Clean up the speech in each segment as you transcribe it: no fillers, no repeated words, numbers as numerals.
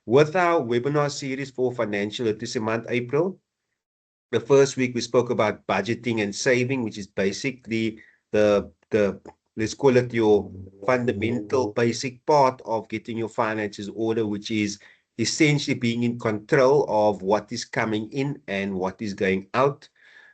with our webinar series for Financial Literacy Month, April, the first week we spoke about budgeting and saving, which is basically the let's call it your fundamental basic part of getting your finances order, which is essentially being in control of what is coming in and what is going out.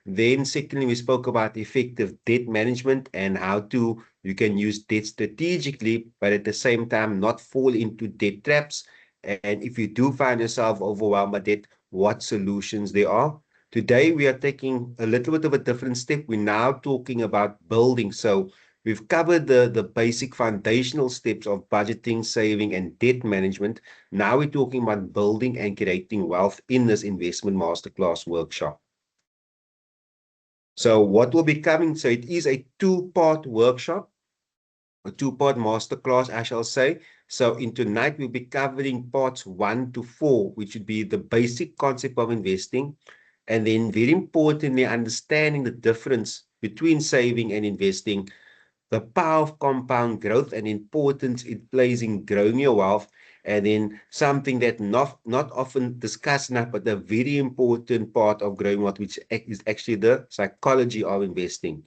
Then secondly, we spoke about effective debt management and how to you can use debt strategically, but at the same time not fall into debt traps. And if you do find yourself overwhelmed by debt, what solutions there are. Today, we are taking a little bit of a different step. We're now talking about building. So we've covered the basic foundational steps of budgeting, saving, and debt management. Now we're talking about building and creating wealth in this investment masterclass workshop. So what will be coming? So it is a two-part workshop, a two-part masterclass, I shall say. So in tonight, we'll be covering parts 1 to 4, which would be the basic concept of investing. And then very importantly, understanding the difference between saving and investing, the power of compound growth and importance it plays in growing your wealth. And then something that not often discussed enough, but a very important part of growing wealth, which is actually the psychology of investing.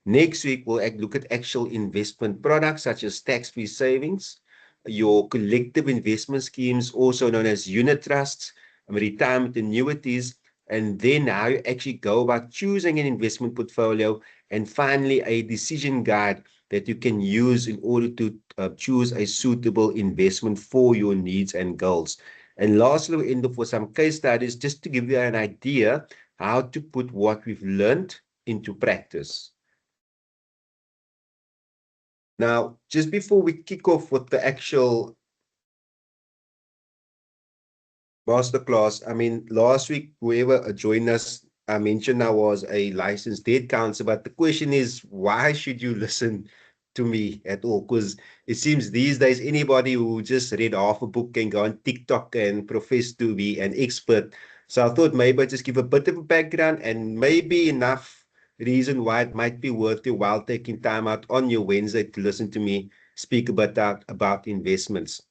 Next week, we'll look at actual investment products such as tax-free savings, your collective investment schemes, also known as unit trusts, retirement annuities, and then how you actually go about choosing an investment portfolio, and finally, a decision guide that you can use in order to choose a suitable investment for your needs and goals. And lastly, we end up with some case studies just to give you an idea how to put what we've learned into practice. Now, just before we kick off with the actual masterclass, I mean, last week, whoever joined us, I mentioned I was a licensed debt counselor, but the question is, why should you listen to me at all? Because it seems these days, anybody who just read half a book can go on TikTok and profess to be an expert. So I thought maybe I'd just give a bit of a background and maybe enough reason why it might be worth your while taking time out on your Wednesday to listen to me speak about investments.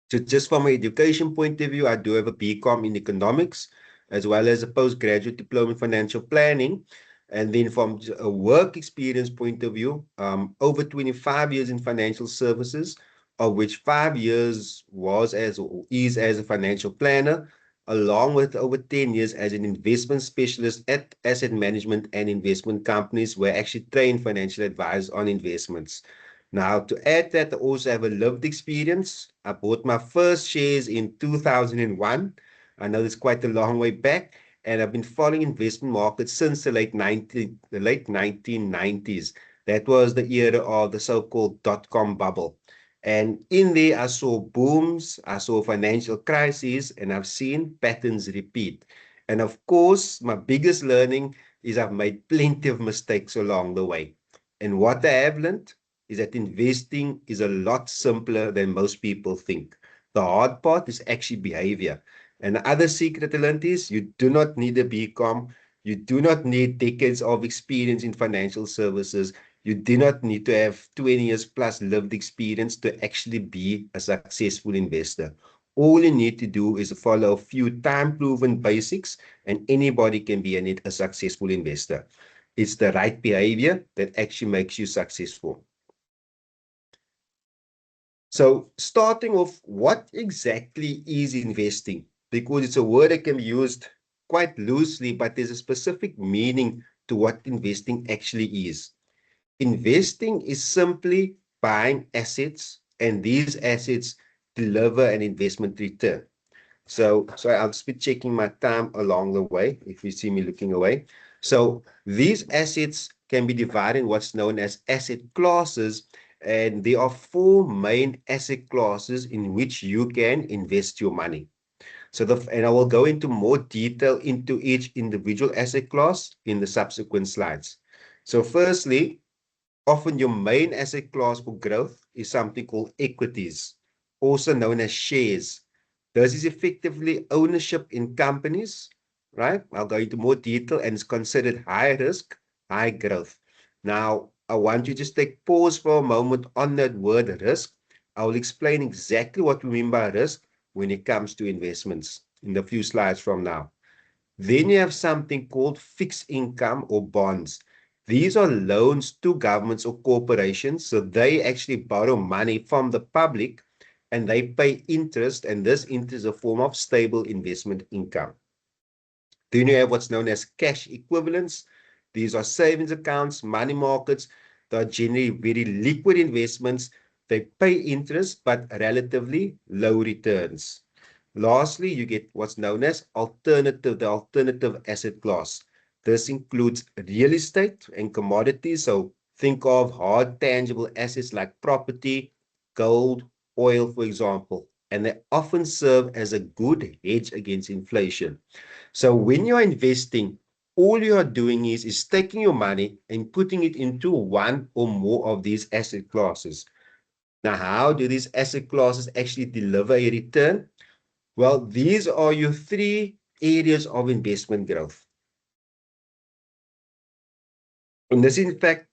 So just from an education point of view, I do have a BCom in economics, as well as a postgraduate diploma in financial planning. And then from a work experience point of view, over 25 years in financial services, of which 5 years was as or is as a financial planner, along with over 10 years as an investment specialist at asset management and investment companies, where I actually train financial advisors on investments. Now, to add that, I also have a lived experience. I bought my first shares in 2001. I know it's quite a long way back, and I've been following investment markets since the late 1990s. That was the era of the so-called dot-com bubble. And in there, I saw booms, I saw financial crises, and I've seen patterns repeat. And of course, my biggest learning is I've made plenty of mistakes along the way. And what I have learned is that investing is a lot simpler than most people think. The hard part is actually behavior. And the other secret I learned is you do not need a BCom. You do not need decades of experience in financial services. You do not need to have 20 years plus lived experience to actually be a successful investor. All you need to do is follow a few time-proven basics, and anybody can be a successful investor. It's the right behavior that actually makes you successful. So starting off, what exactly is investing? Because it's a word that can be used quite loosely, but there's a specific meaning to what investing actually is. Investing is simply buying assets, and these assets deliver an investment return. So I'll just be checking my time along the way if you see me looking away. So these assets can be divided in what's known as asset classes, and there are four main asset classes in which you can invest your money. And I will go into more detail into each individual asset class in the subsequent slides. So firstly, often your main asset class for growth is something called equities, also known as shares. This is effectively ownership in companies, right? I'll go into more detail, and it's considered high risk, high growth. Now, I want you to just take pause for a moment on that word risk. I will explain exactly what we mean by risk, when it comes to investments in the few slides from now. Then you have something called fixed income or bonds. These are loans to governments or corporations. So they actually borrow money from the public and they pay interest, and this interest is a form of stable investment income. Then you have what's known as cash equivalents. These are savings accounts, money markets. They are generally very liquid investments. They pay interest, but relatively low returns. Lastly, you get what's known as the alternative asset class. This includes real estate and commodities. So think of hard tangible assets like property, gold, oil, for example. And they often serve as a good hedge against inflation. So when you're investing, all you are doing is taking your money and putting it into one or more of these asset classes. Now, how do these asset classes actually deliver a return? Well, these are your three areas of investment growth. And this is, in fact,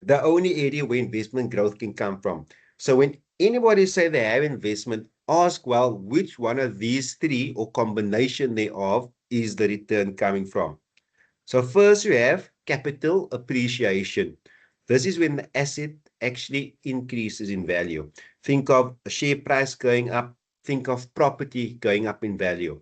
the only area where investment growth can come from. So when anybody say they have investment, ask, well, which one of these three or combination thereof is the return coming from? So first you have capital appreciation. This is when the asset actually increases in value. Think of a share price going up. Think of property going up in value.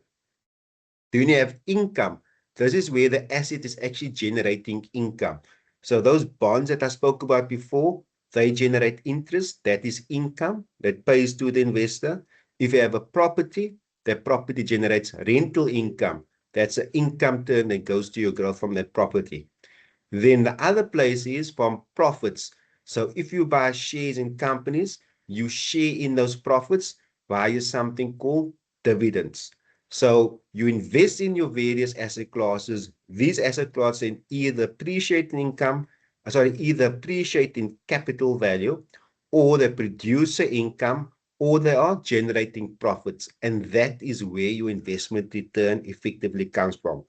Then you have income. This is where the asset is actually generating income. So those bonds that I spoke about before, they generate interest. That is income that pays to the investor. If you have a property, that property generates rental income. That's an income turn that goes to your growth from that property. Then the other place is from profits. So if you buy shares in companies, you share in those profits via something called dividends. So you invest in your various asset classes. These asset classes either appreciate in income, either appreciate in capital value, or they produce an income, or they are generating profits. And that is where your investment return effectively comes from.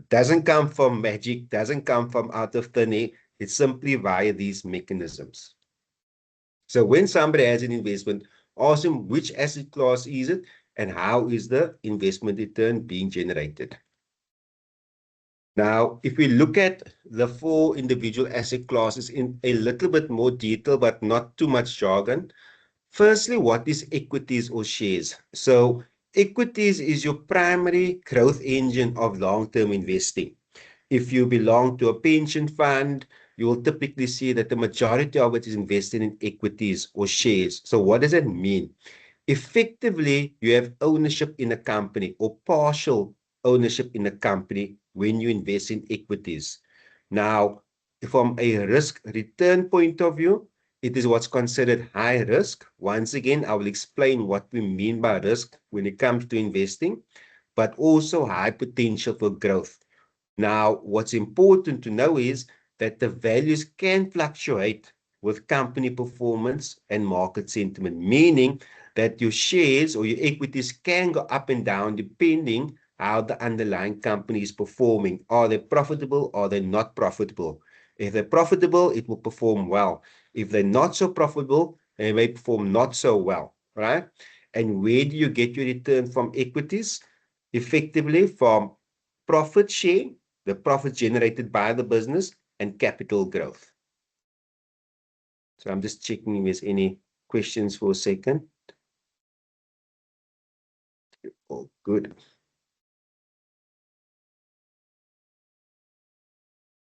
Doesn't come from magic, doesn't come from out of thin air. It's simply via these mechanisms. So when somebody has an investment, ask them which asset class is it and how is the investment return being generated. Now, if we look at the four individual asset classes in a little bit more detail, but not too much jargon. Firstly, what is equities or shares? So equities is your primary growth engine of long-term investing. If you belong to a pension fund, you will typically see that the majority of it is invested in equities or shares. So what does that mean? Effectively, you have ownership in a company or partial ownership in a company when you invest in equities. Now, from a risk return point of view, it is what's considered high risk. Once again, I will explain what we mean by risk when it comes to investing, but also high potential for growth. Now, what's important to know is that the values can fluctuate with company performance and market sentiment, meaning that your shares or your equities can go up and down depending how the underlying company is performing. Are they profitable? Are they not profitable? If they're profitable, it will perform well. If they're not so profitable, they may perform not so well, right? And where do you get your return from equities? Effectively from profit share, the profits generated by the business, and capital growth. So I'm just checking if there's any questions for a second. Oh, good.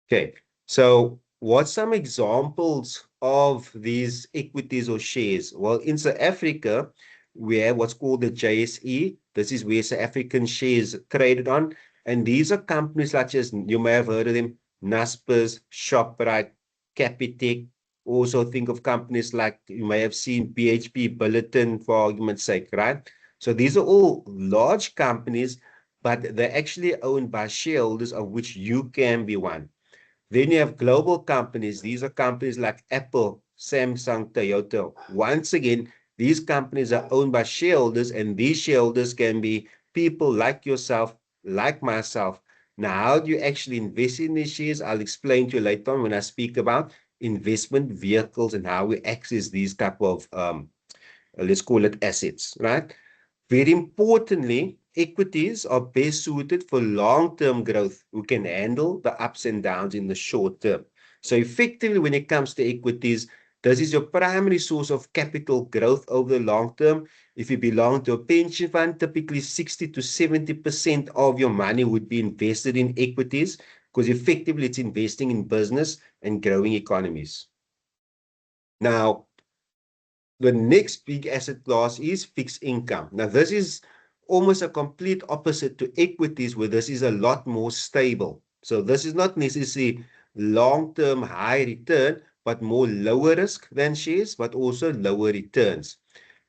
Okay, so what's some examples of these equities or shares? Well, in South Africa, we have what's called the JSE. This is where South African shares traded on. And these are companies such as, you may have heard of them, Naspers, Shoprite, Capitec. Also think of companies like, you may have seen BHP Billiton, for argument's sake, right? So these are all large companies, but they're actually owned by shareholders, of which you can be one. Then you have global companies. These are companies like Apple, Samsung, Toyota. Once again, these companies are owned by shareholders, and these shareholders can be people like yourself, like myself. Now, how do you actually invest in these shares? I'll explain to you later on when I speak about investment vehicles and how we access these type of, let's call it assets, right? Very importantly, equities are best suited for long-term growth who can handle the ups and downs in the short term. So effectively, when it comes to equities, this is your primary source of capital growth over the long term. If you belong to a pension fund, typically 60 to 70% of your money would be invested in equities because effectively it's investing in business and growing economies. Now, the next big asset class is fixed income. Now, this is almost a complete opposite to equities, where this is a lot more stable. So this is not necessarily long-term high return, but more lower risk than shares, but also lower returns.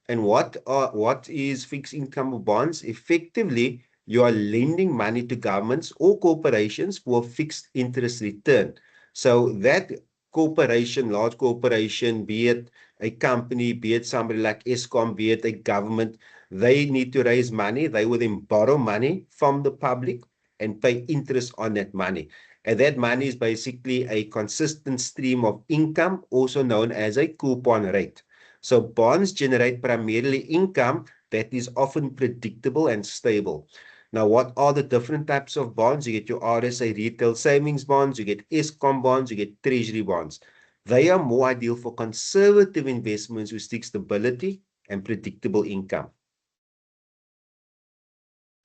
And what is fixed income bonds? Effectively, you are lending money to governments or corporations for a fixed interest return. So that corporation, large corporation, be it a company, be it somebody like Eskom, be it a government, they need to raise money. They will then borrow money from the public and pay interest on that money. And that money is basically a consistent stream of income, also known as a coupon rate. So bonds generate primarily income that is often predictable and stable. Now, what are the different types of bonds? You get your RSA retail savings bonds, you get Eskom bonds, you get treasury bonds. They are more ideal for conservative investments who seek stability and predictable income.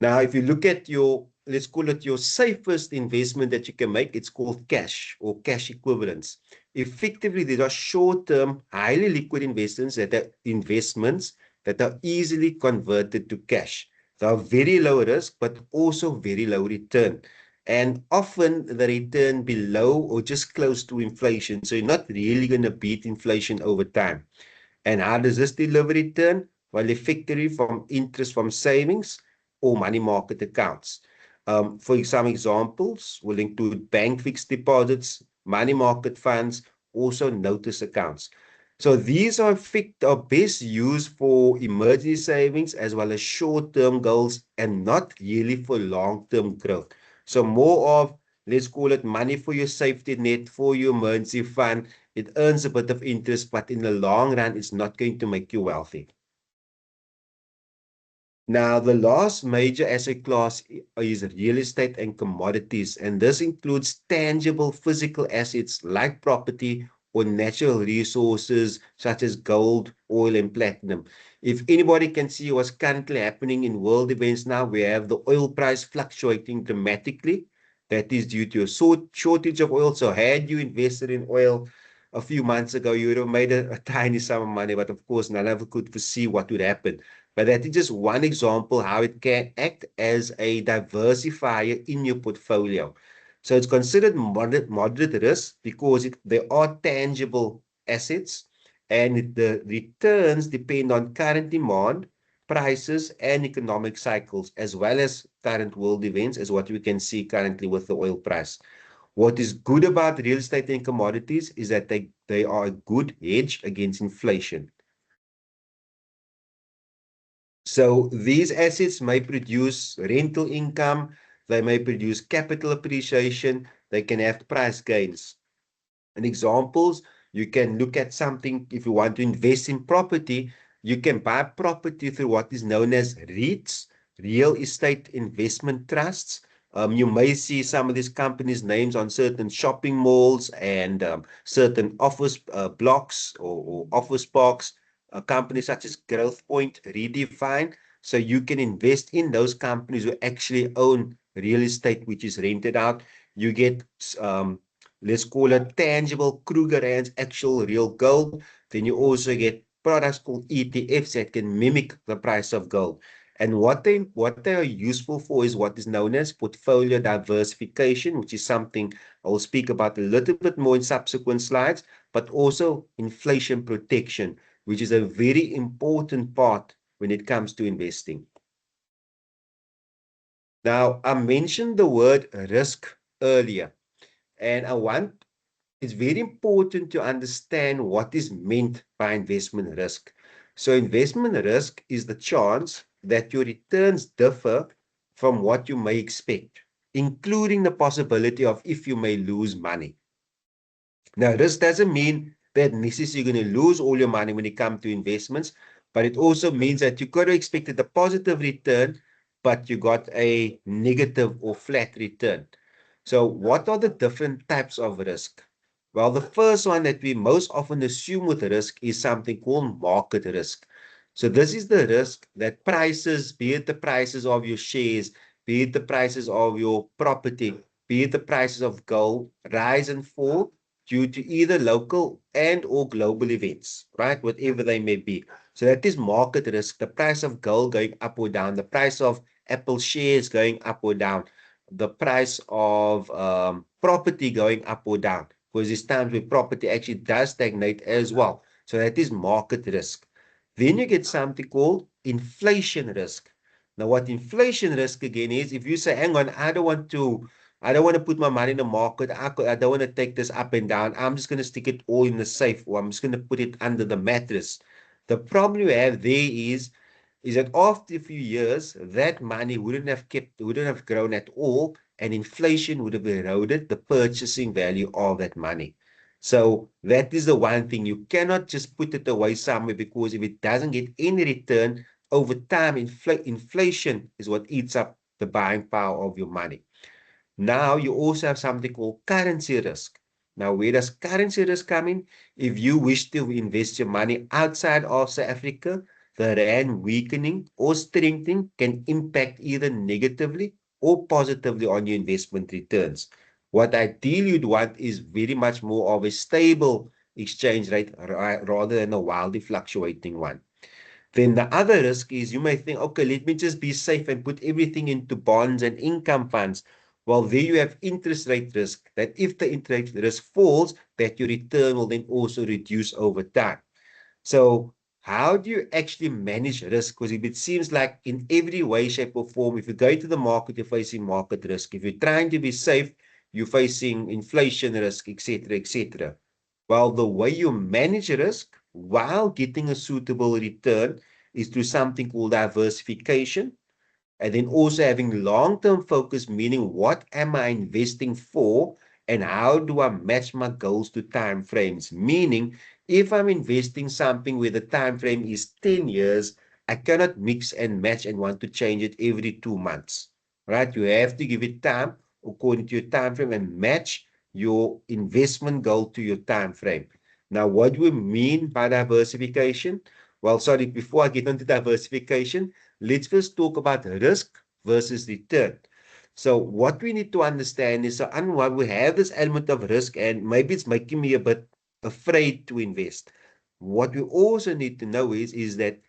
Now, if you look at your, let's call it your safest investment that you can make, it's called cash or cash equivalents. Effectively, these are short-term, highly liquid investments that are easily converted to cash. They are very low risk, but also very low return. And often the return below or just close to inflation. So you're not really going to beat inflation over time. And how does this deliver return? Well, effectively from interest from savings or money market accounts. For some examples, will include bank fixed deposits, money market funds, also notice accounts. So these are best used for emergency savings as well as short-term goals and not really for long-term growth. So more of, let's call it money for your safety net, for your emergency fund. It earns a bit of interest, but in the long run, it's not going to make you wealthy. Now, the last major asset class is real estate and commodities, and this includes tangible physical assets like property or natural resources such as gold, oil, and platinum. If anybody can see what's currently happening in world events now, we have the oil price fluctuating dramatically. That is due to a shortage of oil. So had you invested in oil a few months ago, you would have made a tiny sum of money, but of course, none of us could foresee what would happen. But that is just one example how it can act as a diversifier in your portfolio. So it's considered moderate risk because there are tangible assets and the returns depend on current demand, prices, and economic cycles, as well as current world events, as what we can see currently with the oil price. What is good about real estate and commodities is that they are a good hedge against inflation. So these assets may produce rental income, they may produce capital appreciation, they can have price gains. And examples, you can look at something, if you want to invest in property, you can buy property through what is known as REITs, real estate investment trusts. You may see some of these companies' names on certain shopping malls and certain office blocks or office parks, companies such as Growth Point, Redefine. So you can invest in those companies who actually own real estate, which is rented out. You get let's call it tangible Kruger Rands, actual real gold. Then you also get products called ETFs that can mimic the price of gold. And what they are useful for is what is known as portfolio diversification, which is something I will speak about a little bit more in subsequent slides, but also inflation protection, which is a very important part when it comes to investing. Now, I mentioned the word risk earlier, and it's very important to understand what is meant by investment risk. So investment risk is the chance that your returns differ from what you may expect, including the possibility of if you may lose money. Now, this doesn't mean that necessarily you're going to lose all your money when it comes to investments, but it also means that you got to expect a positive return, but you got a negative or flat return. So what are the different types of risk? Well, the first one that we most often assume with risk is something called market risk. So this is the risk that prices, be it the prices of your shares, be it the prices of your property, be it the prices of gold, rise and fall due to either local and or global events, right? Whatever they may be. So that is market risk. The price of gold going up or down, the price of Apple shares going up or down, the price of property going up or down. Because there's times where property actually does stagnate as well. So that is market risk. Then you get something called inflation risk. Now, what inflation risk again is, if you say, hang on, I don't want to put my money in the market. I don't want to take this up and down. I'm just going to stick it all in the safe, or I'm just going to put it under the mattress. The problem you have there is that after a few years, that money wouldn't have grown at all, and inflation would have eroded the purchasing value of that money. So that is the one thing. You cannot just put it away somewhere, because if it doesn't get any return over time, inflation is what eats up the buying power of your money. Now you also have something called currency risk. Now, where does currency risk come in? If you wish to invest your money outside of South Africa, the rand weakening or strengthening can impact either negatively or positively on your investment returns. What ideally you'd want is very much more of a stable exchange rate rather than a wildly fluctuating one. Then the other risk is, you may think, okay, let me just be safe and put everything into bonds and income funds. Well, there you have interest rate risk, that if the interest risk falls, that your return will then also reduce over time. So how do you actually manage risk? Because if it seems like in every way, shape, or form, if you go to the market, you're facing market risk. If you're trying to be safe, you're facing inflation risk, etc., etc. Well, the way you manage risk while getting a suitable return is through something called diversification, and then also having long-term focus, meaning what am I investing for and how do I match my goals to time frames? Meaning, if I'm investing something where the time frame is 10 years, I cannot mix and match and want to change it every 2 months, right? You have to give it time according to your time frame and match your investment goal to your time frame. Now, what do we mean by diversification? Well, sorry, before I get into diversification, let's first talk about risk versus return. So what we need to understand is, so while we have this element of risk, and maybe it's making me a bit afraid to invest. What we also need to know is that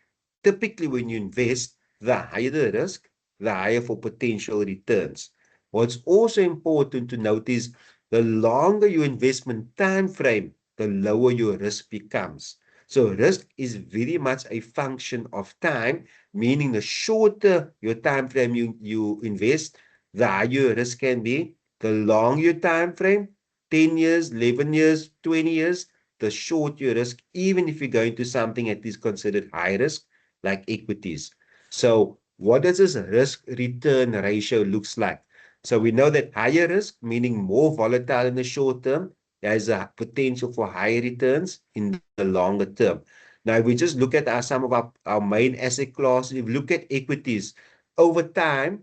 typically when you invest, the higher the risk, the higher for potential returns. What's also important to note is the longer your investment time frame, the lower your risk becomes. So risk is very much a function of time, meaning the shorter your time frame you invest, the higher your risk can be. The longer your time frame, 10 years, 11 years, 20 years, the short your risk, even if you're going to something that is considered high risk, like equities. So what does this risk return ratio looks like? So we know that higher risk, meaning more volatile in the short term, has a potential for higher returns in the longer term. Now, if we just look at some of our main asset classes, if you look at equities, over time,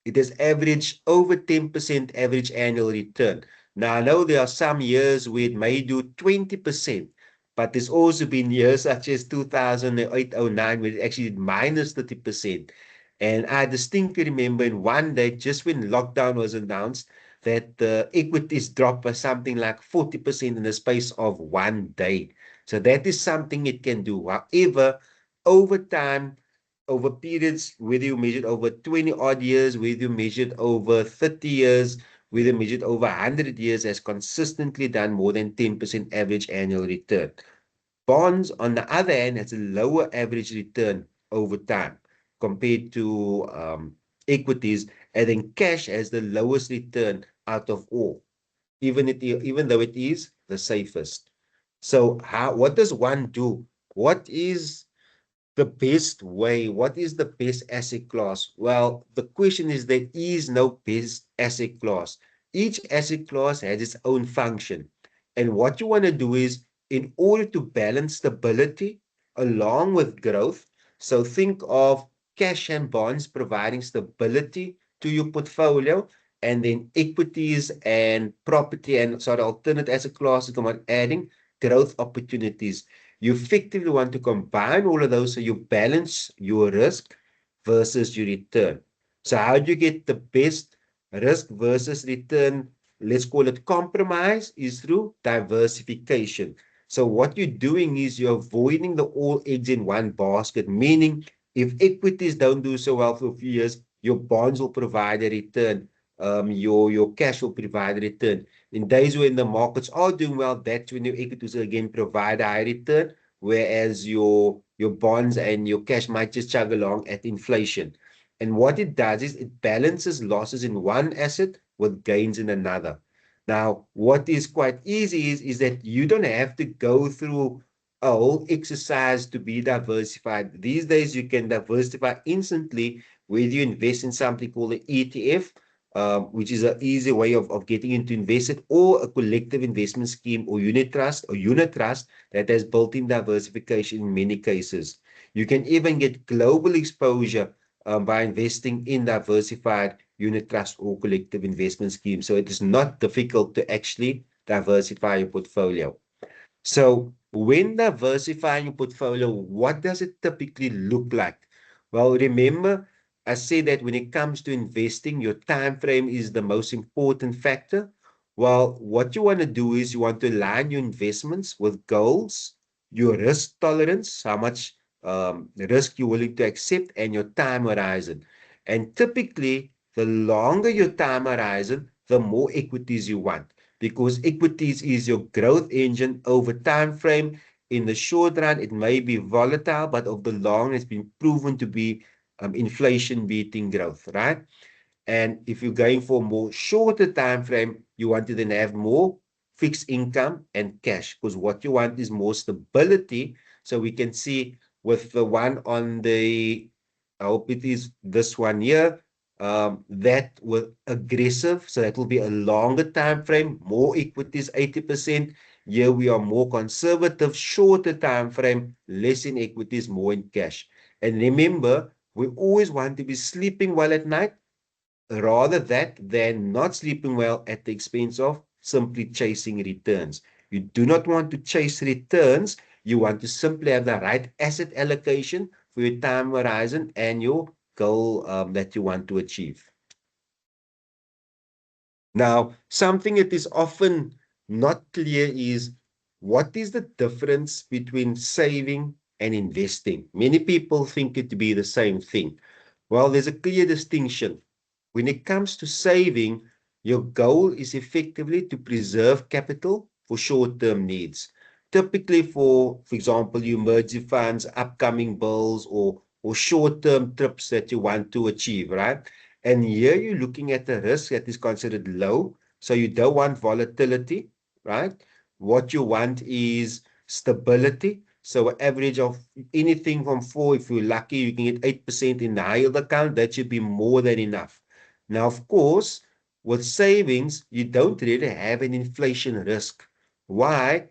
it has averaged over 10% average annual return. Now, I know there are some years where it may do 20%, but there's also been years such as 2008-09 where it actually did minus 30%. And I distinctly remember in one day, just when lockdown was announced, that the equities dropped by something like 40% in the space of one day. So that is something it can do. However, over time, over periods, whether you measured over 20 odd years, whether you measured over 30 years, whether you measured over 100 years, has consistently done more than 10% average annual return. Bonds, on the other hand, has a lower average return over time compared to equities, and then cash has the lowest return out of all, even though it is the safest. So what does one do? What is the best way? What is the best asset class? Well, the question is, there is no best asset class. Each asset class has its own function. And what you want to do is, in order to balance stability along with growth. So think of cash and bonds providing stability to your portfolio, and then equities and property and sort of alternate asset classes come on adding growth opportunities. You effectively want to combine all of those so you balance your risk versus your return. So how do you get the best risk versus return? Let's call it compromise, is through diversification. So what you're doing is you're avoiding the all eggs in one basket, meaning if equities don't do so well for a few years, your bonds will provide a return. Your cash will provide a return. In days when the markets are doing well, that's when your equities again provide a high return, whereas your bonds and your cash might just chug along at inflation. And what it does is it balances losses in one asset with gains in another. Now, what is quite easy is that you don't have to go through a whole exercise to be diversified. These days, you can diversify instantly whether you invest in something called an ETF, which is an easy way of getting into invested, or a collective investment scheme or unit trust that has built-in diversification in many cases. You can even get global exposure by investing in diversified unit trust or collective investment schemes. So it is not difficult to actually diversify your portfolio. So when diversifying your portfolio, what does it typically look like? Well, remember, I say that when it comes to investing, your time frame is the most important factor. Well, what you want to do is you want to align your investments with goals, your risk tolerance, how much risk you're willing to accept, and your time horizon. And typically, the longer your time horizon, the more equities you want, because equities is your growth engine over time frame. In the short run, it may be volatile, but over the long, it's been proven to be inflation beating growth, right? And if you're going for more shorter time frame, you want to then have more fixed income and cash, because what you want is more stability. So we can see with the one on the, I hope it is this one here, that with aggressive, so that will be a longer time frame, more equities, 80%. Here we are more conservative, shorter time frame, less in equities, more in cash. And remember, we always want to be sleeping well at night, rather that than not sleeping well at the expense of simply chasing returns. You do not want to chase returns. You want to simply have the right asset allocation for your time horizon and your goal that you want to achieve. Now, something that is often not clear is what is the difference between saving and investing? Many people think it to be the same thing. Well, there's a clear distinction. When it comes to saving, your goal is effectively to preserve capital for short-term needs. Typically for example, emergency funds, upcoming bills, or short-term trips that you want to achieve, right? And here you're looking at a risk that is considered low. So you don't want volatility, right? What you want is stability. So an average of anything from 4, if you're lucky, you can get 8% in the high yield account. That should be more than enough. Now, of course, with savings, you don't really have an inflation risk. Why?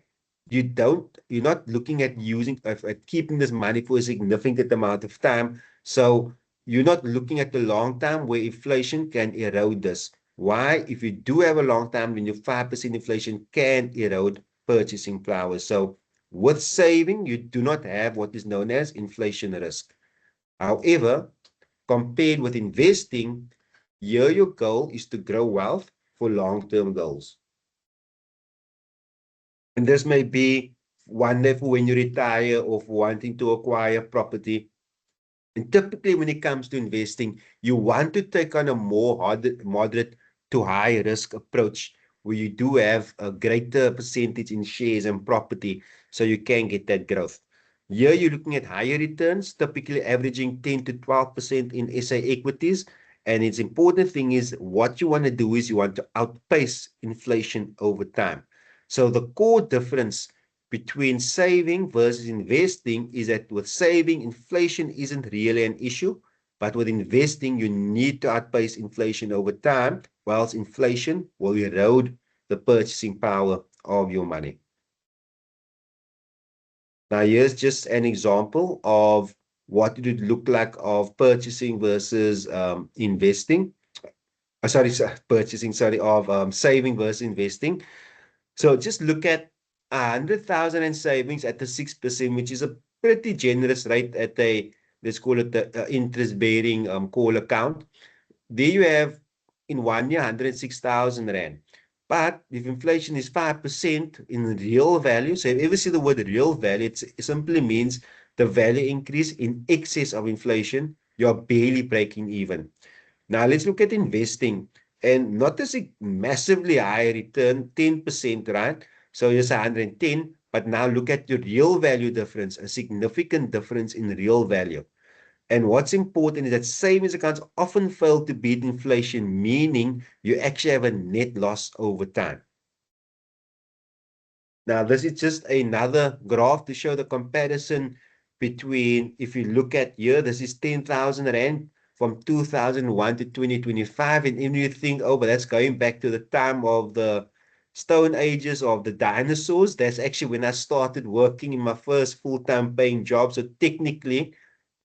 You're not looking at at keeping this money for a significant amount of time. So you're not looking at the long term where inflation can erode this. Why? If you do have a long term, then your 5% inflation can erode purchasing power. So with saving, you do not have what is known as inflation risk. However, compared with investing, here your goal is to grow wealth for long-term goals. And this may be wonderful when you retire or for wanting to acquire property. And typically, when it comes to investing, you want to take on a more moderate to high risk approach where you do have a greater percentage in shares and property so you can get that growth. Here, you're looking at higher returns, typically averaging 10 to 12% in SA equities. And its important thing is what you want to do is you want to outpace inflation over time. So the core difference between saving versus investing is that with saving, inflation isn't really an issue, but with investing, you need to outpace inflation over time, whilst inflation will erode the purchasing power of your money. Now, here's just an example of what it would look like of purchasing versus investing. Purchasing, sorry, of saving versus investing. So just look at 100,000 in savings at the 6%, which is a pretty generous rate at a, let's call it the interest-bearing call account. There you have in 1 year 106,000 Rand. But if inflation is 5% in real value, so if you ever see the word real value, it simply means the value increase in excess of inflation, you're barely breaking even. Now let's look at investing and not as a massively high return, 10%, right? So it's 110, but now look at your real value difference, a significant difference in real value. And what's important is that savings accounts often fail to beat inflation, meaning you actually have a net loss over time. Now, this is just another graph to show the comparison between, if you look at here, this is 10,000 Rand from 2001 to 2025. And if you think, oh, but that's going back to the time of the Stone Ages of the dinosaurs, that's actually when I started working in my first full-time paying job. So technically,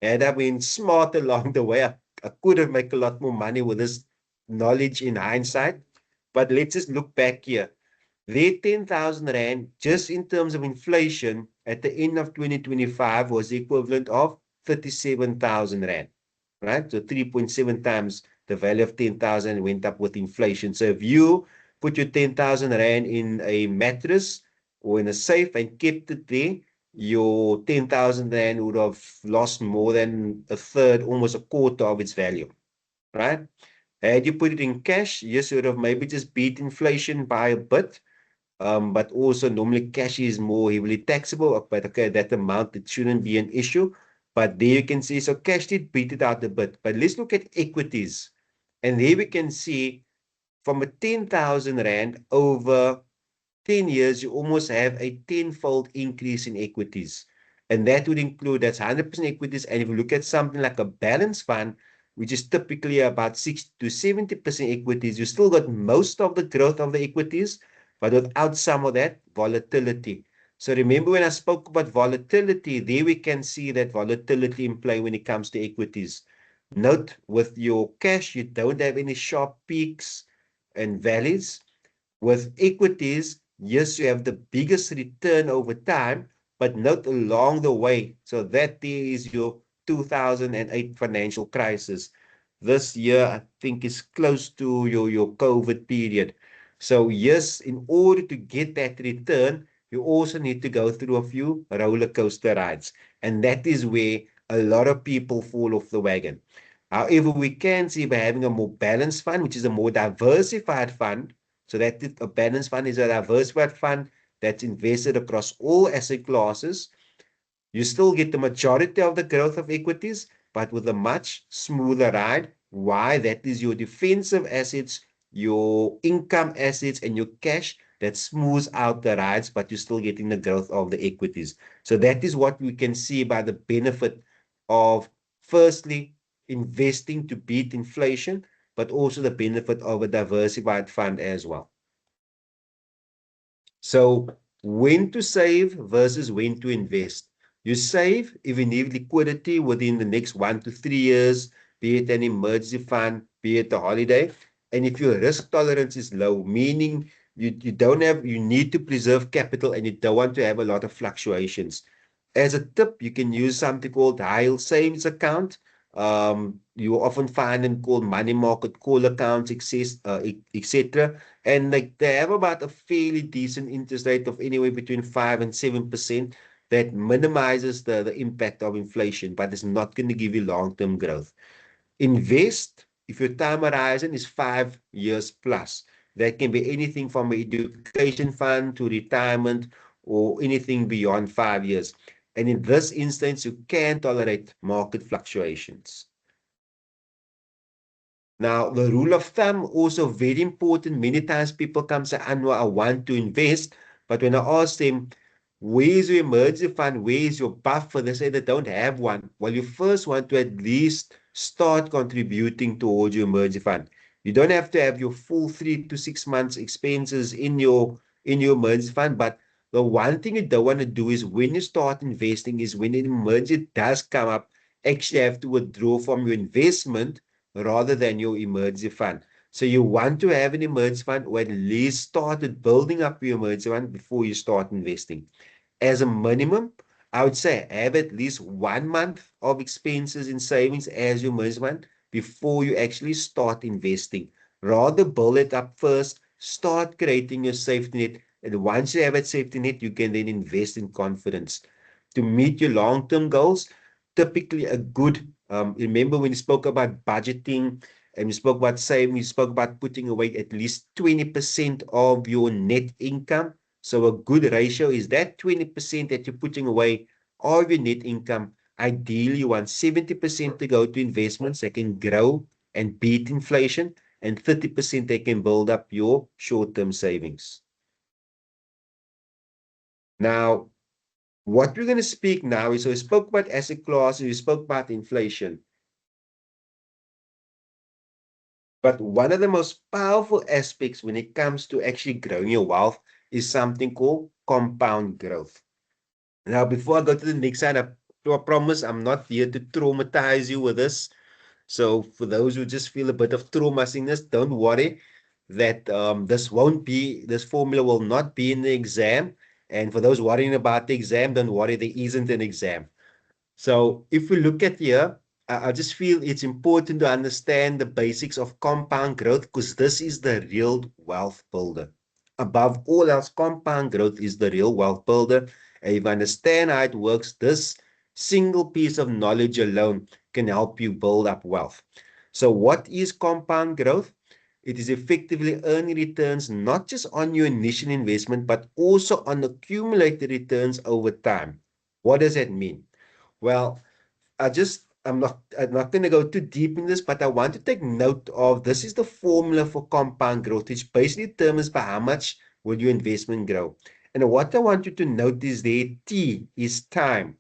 had I been smart along the way, I could have made a lot more money with this knowledge in hindsight. But let's just look back here. Their 10,000 Rand, just in terms of inflation, at the end of 2025 was the equivalent of 37,000 Rand, right? So 3.7 times the value of 10,000 went up with inflation. So if you put your 10,000 Rand in a mattress or in a safe and kept it there, your 10,000 Rand would have lost more than a third, almost a quarter of its value, right? Had you put it in cash, yes, you would have maybe just beat inflation by a bit, but also normally cash is more heavily taxable, but okay, that amount, it shouldn't be an issue. But there you can see, so cash did beat it out a bit. But let's look at equities. And there we can see from a 10,000 Rand over 10 years, you almost have a tenfold increase in equities. And that would include, that's 100% equities. And if you look at something like a balance fund, which is typically about 60 to 70% equities, you still got most of the growth of the equities, but without some of that volatility. So remember when I spoke about volatility, there we can see that volatility in play when it comes to equities. Note with your cash, you don't have any sharp peaks and valleys. With equities, yes, you have the biggest return over time, but not along the way. So that there is your 2008 financial crisis. This year, I think, is close to your COVID period. So yes, in order to get that return, you also need to go through a few roller coaster rides. And that is where a lot of people fall off the wagon. However, we can see by having a more balanced fund, which is a more diversified fund, so that a balanced fund is a diversified fund that's invested across all asset classes. You still get the majority of the growth of equities, but with a much smoother ride. Why? That is your defensive assets, your income assets, and your cash that smooths out the rides, but you're still getting the growth of the equities. So that is what we can see by the benefit of, firstly, investing to beat inflation, but also the benefit of a diversified fund as well. So when to save versus when to invest. You save if you need liquidity within the next 1 to 3 years, be it an emergency fund, be it a holiday. And if your risk tolerance is low, meaning you don't have, you need to preserve capital and you don't want to have a lot of fluctuations. As a tip, you can use something called high yield savings account. You often find them called money market call accounts, etc. And like they have about a fairly decent interest rate of anywhere between 5 and 7% that minimizes the impact of inflation, but it's not going to give you long-term growth. Invest if your time horizon is 5 years plus. That can be anything from an education fund to retirement or anything beyond 5 years. And in this instance, you can tolerate market fluctuations. Now, the rule of thumb also very important. Many times people come say, Anwar, I want to invest. But when I ask them, where's your emergency fund? Where's your buffer? They say they don't have one. Well, you first want to at least start contributing towards your emergency fund. You don't have to have your full 3 to 6 months expenses in your emergency fund, but The one thing you don't want to do is when you start investing is when an emergency does come up, actually have to withdraw from your investment rather than your emergency fund. So you want to have an emergency fund or at least started building up your emergency fund before you start investing. As a minimum, I would say have at least 1 month of expenses in savings as your emergency fund before you actually start investing. Rather build it up first, start creating your safety net, and once you have that safety net, you can then invest in confidence. To meet your long-term goals, typically a good, remember when you spoke about budgeting and you spoke about saving, you spoke about putting away at least 20% of your net income. So a good ratio is that 20% that you're putting away of your net income. Ideally, you want 70% to go to investments that can grow and beat inflation, and 30% that can build up your short-term savings. Now, what we're going to speak now is, so we spoke about asset classes, we spoke about inflation. But one of the most powerful aspects when it comes to actually growing your wealth is something called compound growth. Now, before I go to the next slide, I promise I'm not here to traumatize you with this. So for those who just feel a bit of trauma seeing this, don't worry that this formula will not be in the exam. And for those worrying about the exam, don't worry, there isn't an exam. So if we look at here, I just feel it's important to understand the basics of compound growth because this is the real wealth builder. Above all else, compound growth is the real wealth builder. And if you understand how it works, this single piece of knowledge alone can help you build up wealth. So what is compound growth? It is effectively earning returns not just on your initial investment, but also on accumulated returns over time. What does that mean? Well, I'm not going to go too deep in this, but I want to take note of this is the formula for compound growth, which basically determines by how much will your investment grow. And what I want you to note is there, T is time.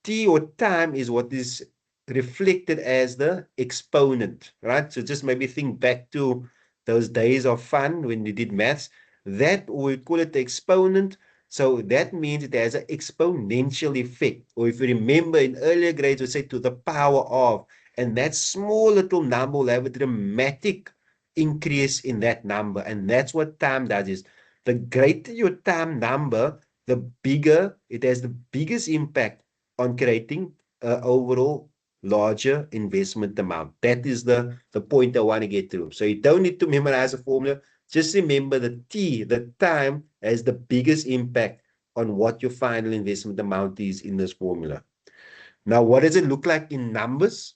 T or time is what is reflected as the exponent, right? So just maybe think back to those days of fun when you did maths. That we call it the exponent. So that means it has an exponential effect. Or if you remember in earlier grades, we say to the power of, and that small little number will have a dramatic increase in that number. And that's what time does is the greater your time number, the bigger it has the biggest impact on creating an overall larger investment amount. That is the point I want to get through. So you don't need to memorize a formula. Just remember the T, the time, has the biggest impact on what your final investment amount is in this formula. Now, what does it look like in numbers?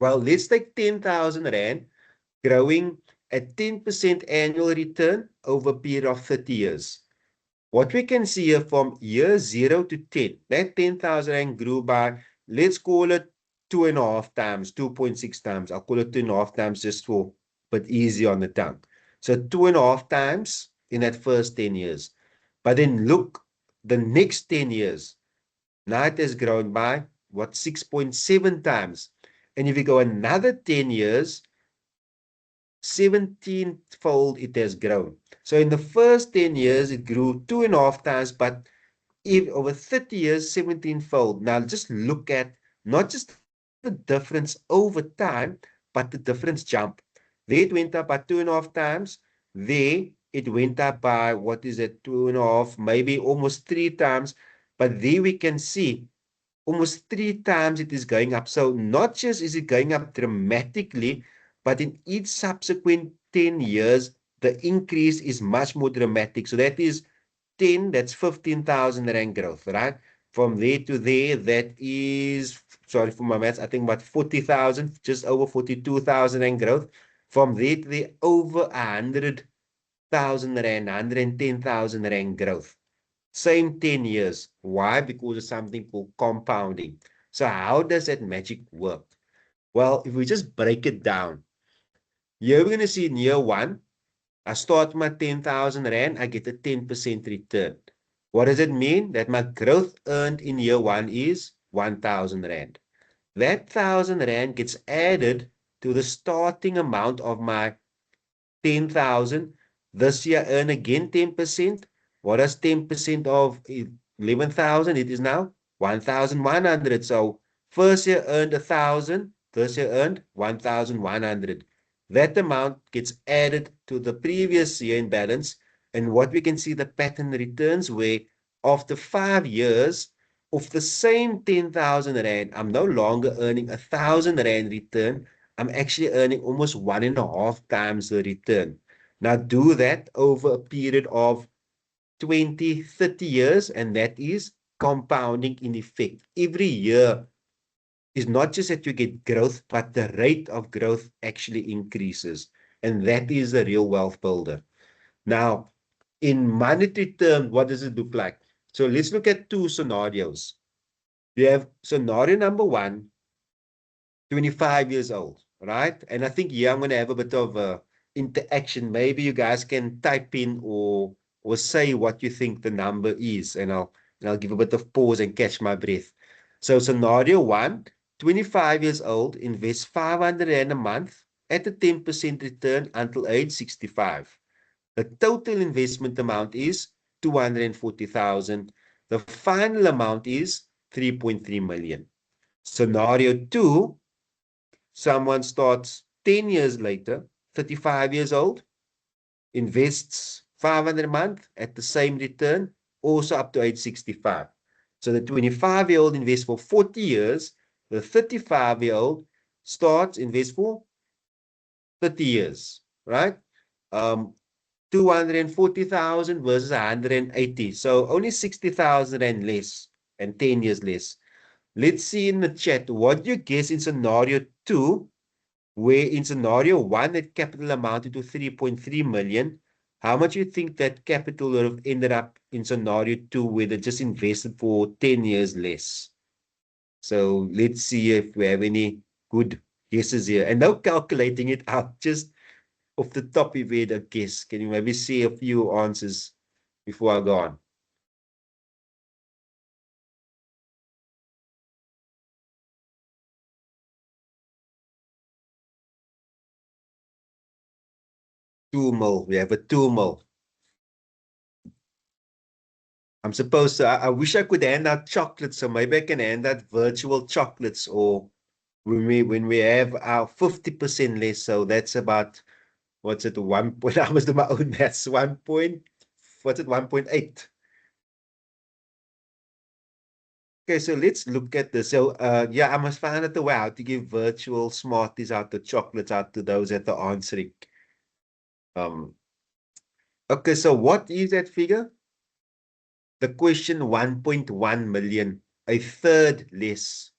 Well, let's take 10,000 Rand growing at 10% annual return over a period of 30 years. What we can see here from year 0 to 10, that 10,000 Rand grew by, let's call it 2.5 times, 2.6 times. I'll call it 2.5 times just for, but easy on the tongue. So 2.5 times in that first 10 years. But then look, the next 10 years, now it has grown by what, 6.7 times. And if you go another 10 years, 17-fold it has grown. So in the first 10 years, it grew 2.5 times, but if over 30 years, 17-fold. Now just look at not just the difference over time, but the difference jump. There it went up by 2.5 times. There it went up by, what is it, 2.5, maybe almost 3 times. But there we can see almost 3 times it is going up. So not just is it going up dramatically, but in each subsequent 10 years, the increase is much more dramatic. So that is 10, that's 15,000 Rand growth, right? From there to there, that is, sorry for my maths, I think about 40,000, just over 42,000 Rand growth. From there to there, over 100,000 Rand, 110,000 Rand growth. Same 10 years. Why? Because of something called compounding. So how does that magic work? Well, if we just break it down, here we're going to see in year 1, I start my 10,000 Rand, I get a 10% return. What does it mean? That my growth earned in year 1 is 1,000 Rand. That 1,000 Rand gets added to the starting amount of my 10,000. This year earn again 10%. What is 10% of 11,000? It is now 1,100. So first year earned 1,000, first year earned 1,100. That amount gets added to the previous year in balance. And what we can see the pattern returns where after 5 years of the same 10,000 Rand, I'm no longer earning 1,000 Rand return. I'm actually earning almost 1.5 times the return. Now do that over a period of 20, 30 years, and that is compounding in effect. Every year is not just that you get growth, but the rate of growth actually increases. And that is a real wealth builder. Now, in monetary terms, what does it look like? So let's look at two scenarios. You have scenario number one, 25 years old, right? And I think here I'm going to have a bit of interaction. Maybe you guys can type in or say what you think the number is, and I'll give a bit of pause and catch my breath. So scenario one, 25 years old, invest 500 Rand a month at a 10% return until age 65. The total investment amount is 240,000. The final amount is 3.3 million. Scenario two, someone starts 10 years later, 35 years old, invests 500 a month at the same return, also up to age 65. So the 25-year-old invests for 40 years, the 35-year-old starts, invests for 30 years, right? 240,000 versus 180. So only 60,000 and less and 10 years less. Let's see in the chat, what do you guess in scenario two, where in scenario one, that capital amounted to 3.3 million. How much do you think that capital would have ended up in scenario two, where they just invested for 10 years less? So let's see if we have any good guesses here. And now calculating it out, just off the top of your head, a guess. Can you maybe see a few answers before I go on? 2 mil. We have a 2 mil. I'm supposed to, I wish I could hand out chocolates, so maybe I can hand out virtual chocolates, or when we have our 50% less, so that's about, what's it, one point, I must do my own maths, 1 point, what's it, 1.8. Okay, so let's look at this. So yeah, I must find out a way how to give virtual Smarties out, the chocolates out to those that are answering. Okay, so what is that figure? The question, 1.1 million, a third less.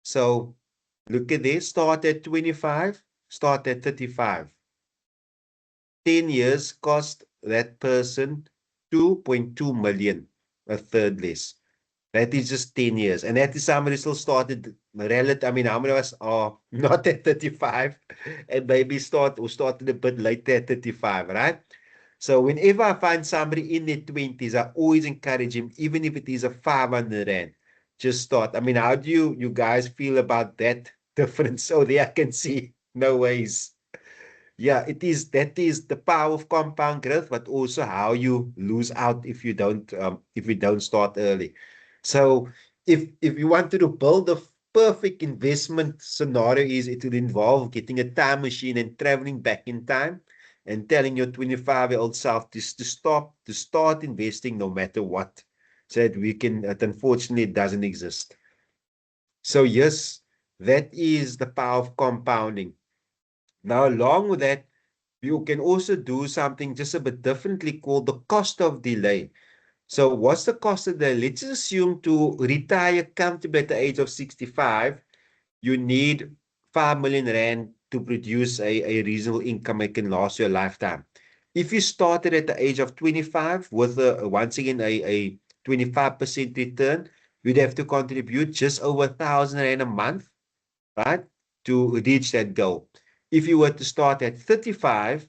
So look at this, start at 25, start at 35. 10 years cost that person 2.2 million, a third less. That is just 10 years. And that is somebody still started relative. I mean, how many of us are not at 35 and maybe started a bit later at 35, right? So whenever I find somebody in their 20s, I always encourage him, even if it is a 500 Rand, just start. I mean, how do you guys feel about that difference? So there I can see no ways. Yeah, that is the power of compound growth, but also how you lose out if you don't start early. So if you wanted to build a perfect investment scenario, is it would involve getting a time machine and traveling back in time and telling your 25-year-old self to start investing no matter what. So that it unfortunately doesn't exist. So yes, that is the power of compounding. Now, along with that, you can also do something just a bit differently called the cost of delay. So what's the cost of delay? Let's assume to retire comfortably at the age of 65, you need 5 million Rand to produce a reasonable income that can last you a lifetime. If you started at the age of 25 with once again a 25% return, you'd have to contribute just over 1,000 Rand a month, right, to reach that goal. If you were to start at 35,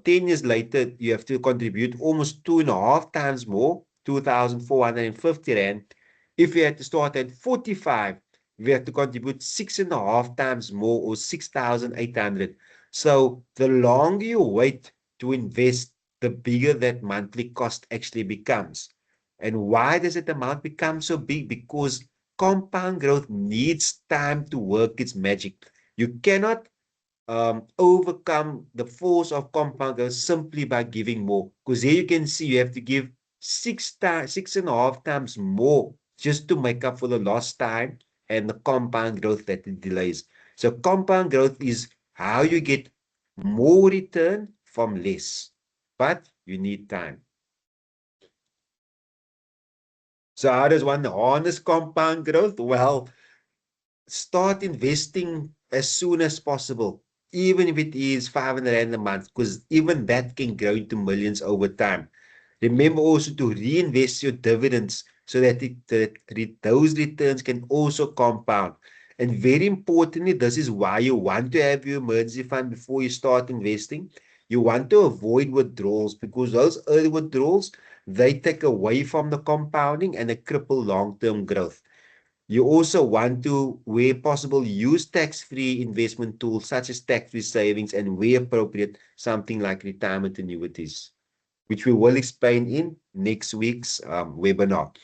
10 years later, you have to contribute almost 2.5 times more, 2,450 Rand. If you had to start at 45, you have to contribute 6.5 times more, or 6,800. So the longer you wait to invest the bigger that monthly cost actually becomes. And why does that amount become so big? Because compound growth needs time to work its magic. You cannot overcome the force of compound growth simply by giving more. Because here you can see you have to give 6.5 times more just to make up for the lost time and the compound growth that it delays. So compound growth is how you get more return from less, but you need time. So how does one harness compound growth? Well, start investing as soon as possible, even if it is 500 Rand a month, because even that can grow into millions over time. Remember also to reinvest your dividends so that those returns can also compound. And very importantly, this is why you want to have your emergency fund before you start investing. You want to avoid withdrawals because those early withdrawals, they take away from the compounding and they cripple long-term growth. You also want to, where possible, use tax-free investment tools such as tax-free savings and, where appropriate, something like retirement annuities, which we will explain in next week's webinar.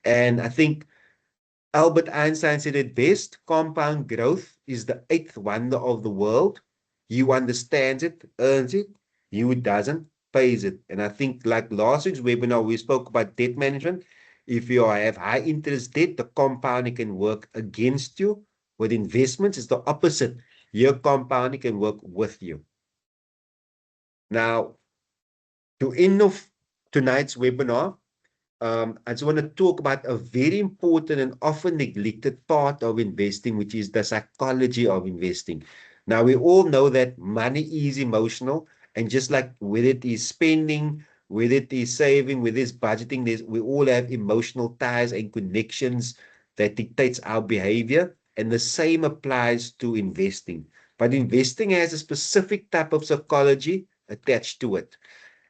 And I think Albert Einstein said it best: compound growth is the eighth wonder of the world. He who understands it, earns it. He who doesn't, pays it. And I think, like last week's webinar, we spoke about debt management. If you have high interest debt, the compounding can work against you. With investments, it's the opposite. Your compounding can work with you. Now, to end off tonight's webinar, I just want to talk about a very important and often neglected part of investing, which is the psychology of investing. Now, we all know that money is emotional, and just like whether it is spending, whether it is saving, whether it's budgeting, we all have emotional ties and connections that dictates our behavior, and the same applies to investing. But investing has a specific type of psychology attached to it.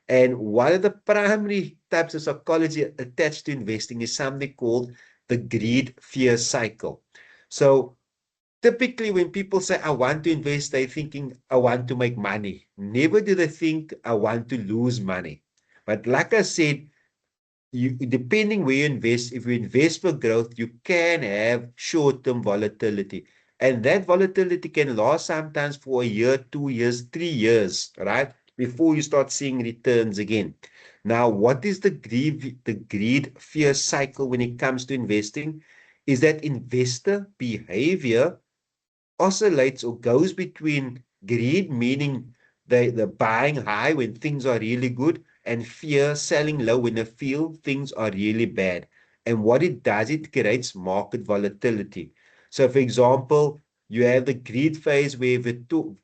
And one of the primary types of psychology attached to investing is something called the greed fear cycle. So typically, when people say, I want to invest, they're thinking, I want to make money. Never do they think, I want to lose money. But like I said, depending where you invest, if you invest for growth, you can have short-term volatility. And that volatility can last sometimes for a year, 2 years, 3 years, right? Before you start seeing returns again. Now, what is the greed fear cycle when it comes to investing? Is that investor behavior oscillates or goes between greed, meaning the buying high when things are really good, and fear, selling low when they feel things are really bad. And what it does, it creates market volatility. So, for example, you have the greed phase where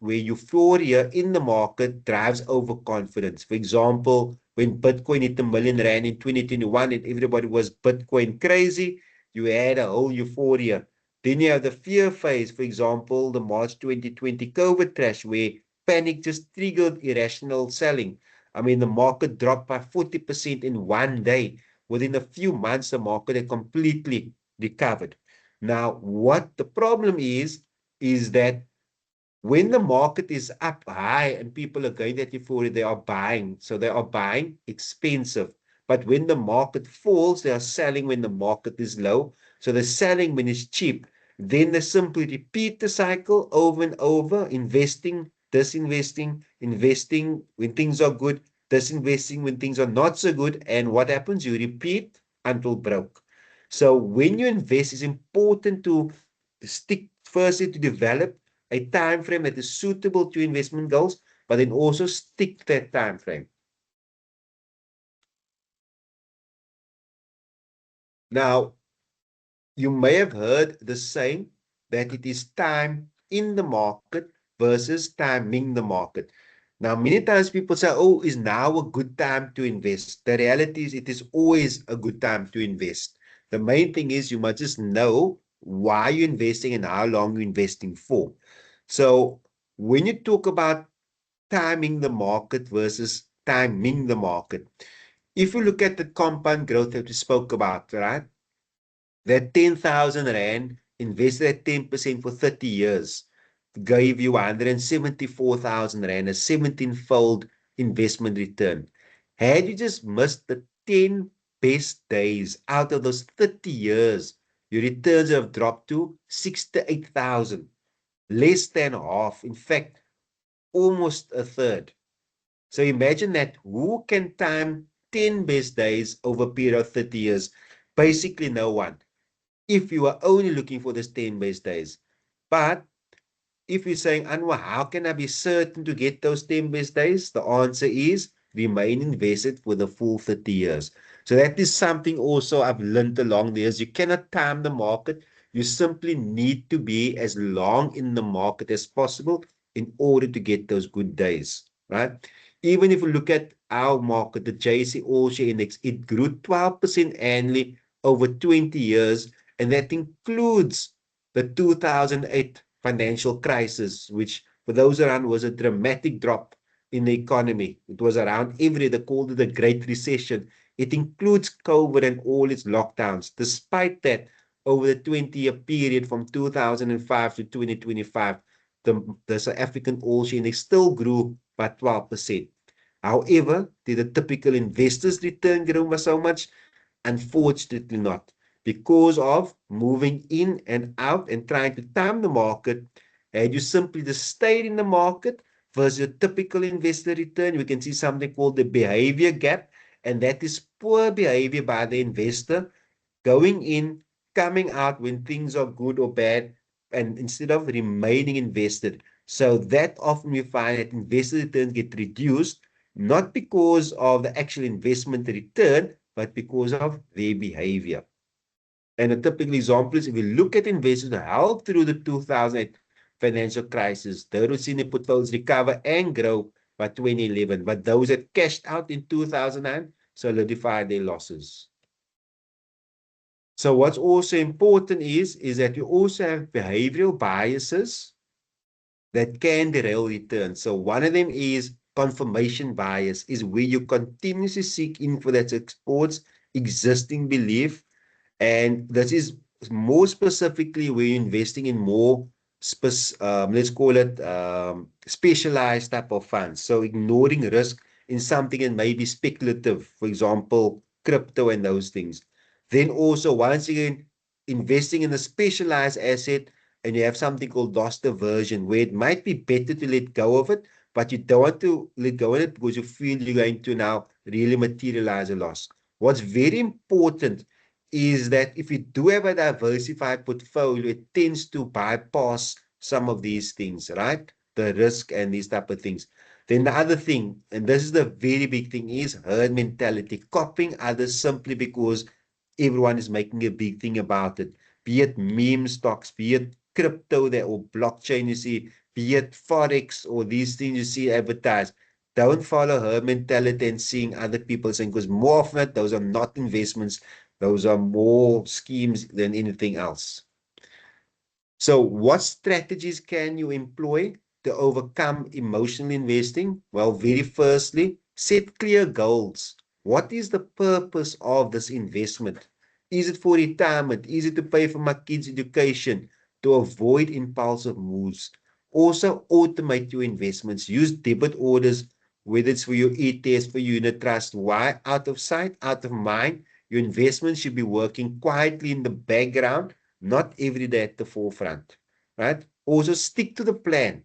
euphoria in the market drives overconfidence. For example, when Bitcoin hit R1 million in 2021 and everybody was Bitcoin crazy, you had a whole euphoria. Then you have the fear phase, for example, the March 2020 COVID crash, where panic just triggered irrational selling. I mean, the market dropped by 40% in one day. Within a few months, the market had completely recovered. Now, what the problem is that when the market is up high and people are going at euphoria, they are buying. So they are buying expensive. But when the market falls, they are selling when the market is low. So they're selling when it's cheap. Then they simply repeat the cycle over and over, investing, disinvesting, investing when things are good, disinvesting when things are not so good. And what happens? You repeat until broke. So when you invest, it's important to stick firstly to develop a time frame that is suitable to investment goals, but then also stick to that time frame. Now, you may have heard the saying that it is time in the market versus timing the market. Now, many times people say, oh, is now a good time to invest? The reality is it is always a good time to invest. The main thing is you must just know why you're investing and how long you're investing for. So when you talk about timing the market versus timing the market, if you look at the compound growth that we spoke about, right? That 10,000 Rand invested at 10% for 30 years gave you 174,000 Rand, a 17-fold investment return. Had you just missed the 10 best days out of those 30 years, your returns have dropped to 6 to 8,000, less than half. In fact, almost a third. So imagine that who can time 10 best days over a period of 30 years? Basically, no one. If you are only looking for these 10 best days. But if you're saying, Anwar, how can I be certain to get those 10 best days? The answer is remain invested for the full 30 years. So that is something also I've learned along the years. You cannot time the market. You simply need to be as long in the market as possible in order to get those good days, right? Even if you look at our market, the JSE All Share Index, it grew 12% annually over 20 years, and that includes the 2008 financial crisis, which for those around was a dramatic drop in the economy. It was around every, they called it the Great Recession. It includes COVID and all its lockdowns. Despite that, over the 20-year period from 2005 to 2025, the South African All Share Index still grew by 12%. However, did the typical investors' return grow by so much? Unfortunately not. Because of moving in and out and trying to time the market, and you simply just stayed in the market versus your typical investor return, we can see something called the behavior gap, and that is poor behavior by the investor going in, coming out when things are good or bad, and instead of remaining invested. So that often we find that investor returns get reduced, not because of the actual investment return, but because of their behavior. And a typical example is if you look at investors who held through the 2008 financial crisis, those who seen their portfolios recover and grow by 2011, but those that cashed out in 2009 solidified their losses. So what's also important is that you also have behavioral biases that can derail returns. So one of them is confirmation bias, is where you continuously seek info that supports existing belief. And this is more specifically where you're investing in more, let's call it specialized type of funds. So ignoring risk in something that may be speculative, for example, crypto and those things. Then also, once again, investing in a specialized asset and you have something called loss aversion, where it might be better to let go of it, but you don't want to let go of it because you feel you're going to now really materialize a loss. What's very important is that if you do have a diversified portfolio, it tends to bypass some of these things, right? The risk and these type of things. Then the other thing, and this is the very big thing, is herd mentality, copying others simply because everyone is making a big thing about it. Be it meme stocks, be it crypto that or blockchain you see, be it forex or these things you see advertised. Don't follow her mentality and seeing other people saying, because more often those are not investments, those are more schemes than anything else. So what strategies can you employ to overcome emotional investing? Well, very firstly, set clear goals. What is the purpose of this investment? Is it for retirement? Is it to pay for my kids' education? To avoid impulsive moves. Also, automate your investments. Use debit orders, whether it's for your ETFs, for unit trust. Why? Out of sight, out of mind. Your investments should be working quietly in the background, not every day at the forefront, right? Also, stick to the plan.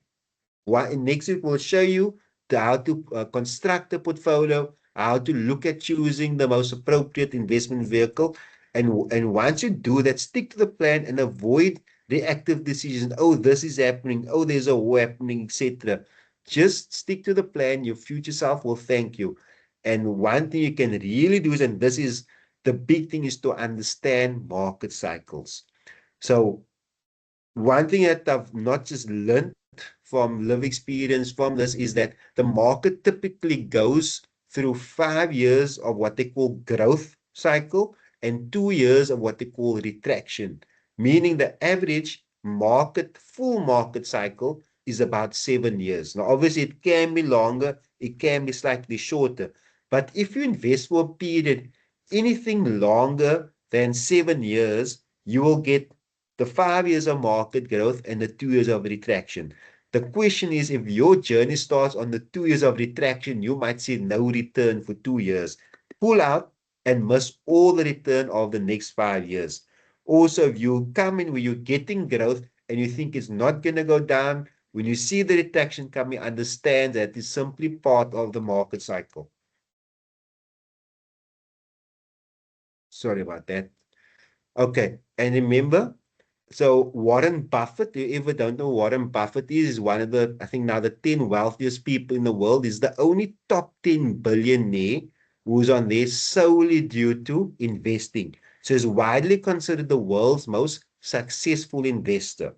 Next week, we'll show you how to construct a portfolio, how to look at choosing the most appropriate investment vehicle. And once you do that, stick to the plan and avoid reactive decisions. Oh, this is happening. Oh, there's a war happening, etc. Just stick to the plan. Your future self will thank you. And one thing you can really do is, and this is the big thing, is to understand market cycles. So one thing that I've not just learned from live experience from this is that the market typically goes through 5 years of what they call growth cycle and 2 years of what they call retraction, meaning the average market, full market cycle is about 7 years. Now, obviously, it can be longer, it can be slightly shorter, but if you invest for a period anything longer than 7 years, you will get the 5 years of market growth and the 2 years of retraction. The question is, if your journey starts on the 2 years of retraction, you might see no return for 2 years. Pull out and miss all the return of the next 5 years. Also, if you come in where you're getting growth and you think it's not going to go down, when you see the retraction coming, understand that it's simply part of the market cycle. Sorry about that. Okay. And remember, so Warren Buffett, if you ever don't know who Warren Buffett is one of the, I think now the 10 wealthiest people in the world. Is the only top 10 billionaire who's on there solely due to investing. So he's widely considered the world's most successful investor.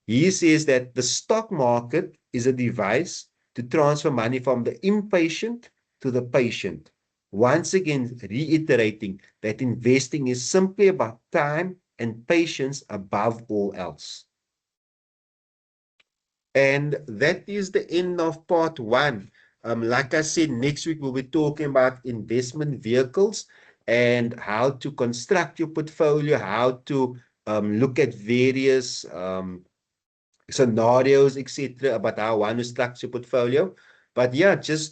He says that the stock market is a device to transfer money from the impatient to the patient. Once again, reiterating that investing is simply about time and patience above all else. And that is the end of part one. Like I said, next week we'll be talking about investment vehicles and how to construct your portfolio, how to look at various scenarios, etc., about how one to structure portfolio. But yeah, just